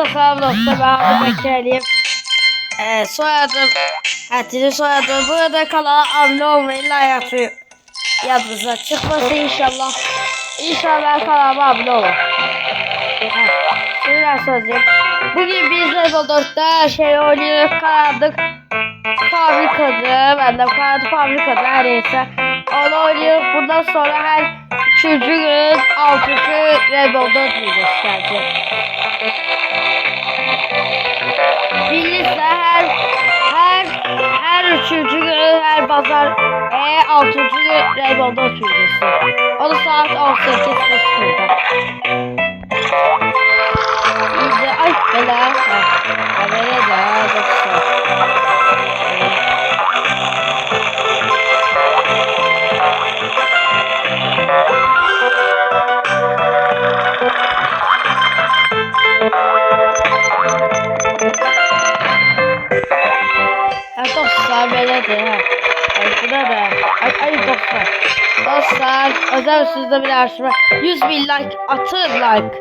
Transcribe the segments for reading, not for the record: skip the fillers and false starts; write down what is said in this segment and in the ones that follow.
salam dostlar, ben Ahmet Bekir'liyim. Soyadım, Hatice soyadım. Burada kanala abone olmayı, like atmayı yanınıza çıkmasın inşallah. İnşallah kanalıma abone olun. Şöyle söyleyeyim. Bugün biz Level 4'te şey oynuyoruz, karanlık fabrikada. Ben de karanlık fabrikada her neyse. Onu oynuyoruz. Bundan sonra her 3. gün 6. Level 4 videosu gelecek. Birlikte her 3. gün her pazar 6. gün Level 4 videosu. O da saat 18.00'da. İyice ay bela. Habere daha dostlar. Dostlar böyle de ha. Bu da ay dostlar. Dostlar özel sizde bir arşive 100.000 like atın like.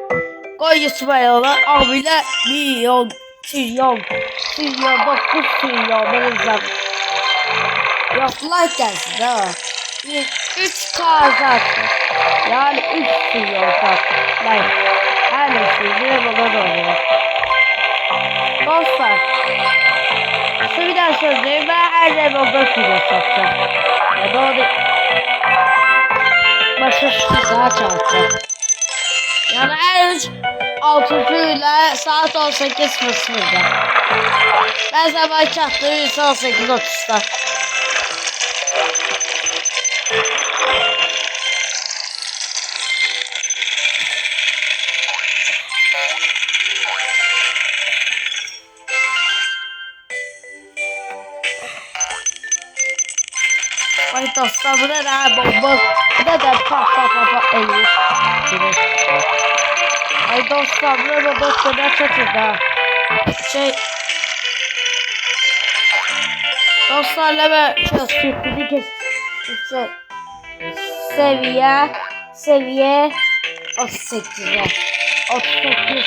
Koy YouTube'a yola abile milyon trilyon 9 trilyon böyle zat. Yok like gelsin ha. 3K zaten. Yani 3 trilyon zaten. Like. Her neyse yine bana da oluyor. Dostlar. Şu bir daha söyleyeyim, ben her Level 4 video satacağım. Ya doğru. Başka şu daha çarpacağım. Yani her 6. ile saat 18.00'da. Ben sabah çaktığım 18.30'da. Ay dostlar bu ne daha bomba. Bu da pa eliyor. Ay dostlar bu ne dostlar ne çatırda. Dostlarla ben çok kötü seviye 38'e 38.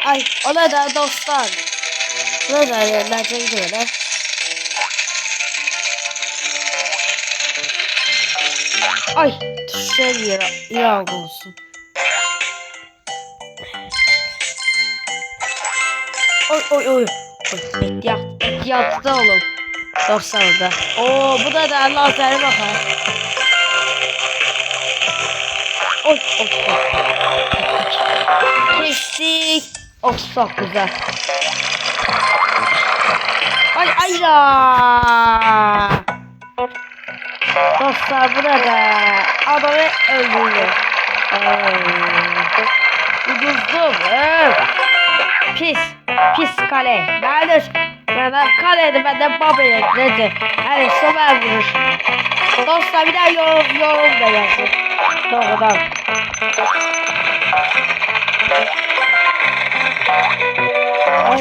Ay o ne da dostlar. Ne da yerlerce gidiyor ne? Ay düşer İran olsun. Oy. Ehtiyatta olun. Dostlar da. Oo bu da lazere bakar. Oy. Kestik. Çok güzel. Ay la. Dostlar burada adamı öldürdü. Ucuzdu. Pis kale. Ben kaleydi benden babaya dedi. Hani somer vurur. Dostlar bir daha yorum da yazın. Doğrudan. Ay.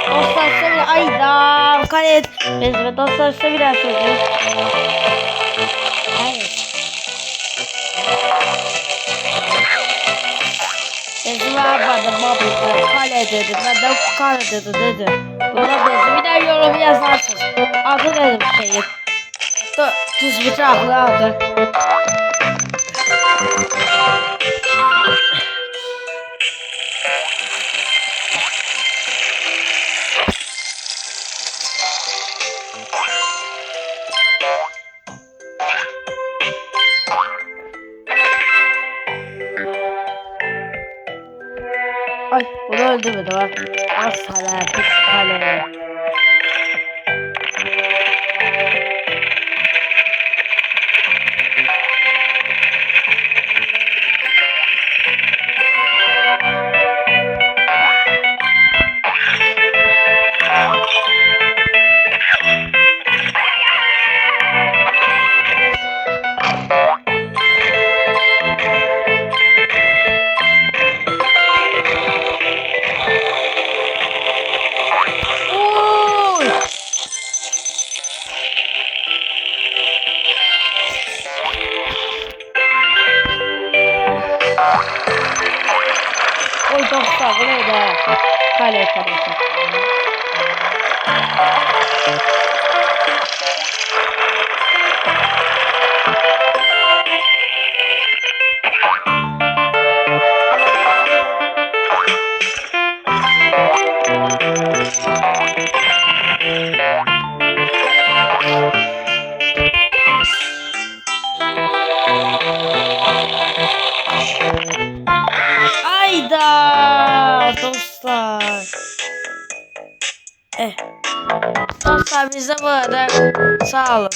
Dostlar size ayda kayıt bezme dostlar size bir daha söyleyeyim. Evet. Bezme abladım babamda kale dedi benden kale dedi. Buna bezme bir daha yorum yazarsın. Adı dedim şeyi. Düz bir tahlı adı. Ay bunu öldürmedi bak. Asala pis kale. Ağlıyor da. Kale. Ayda dostlar. Dostlar bize bu arada sağ olun.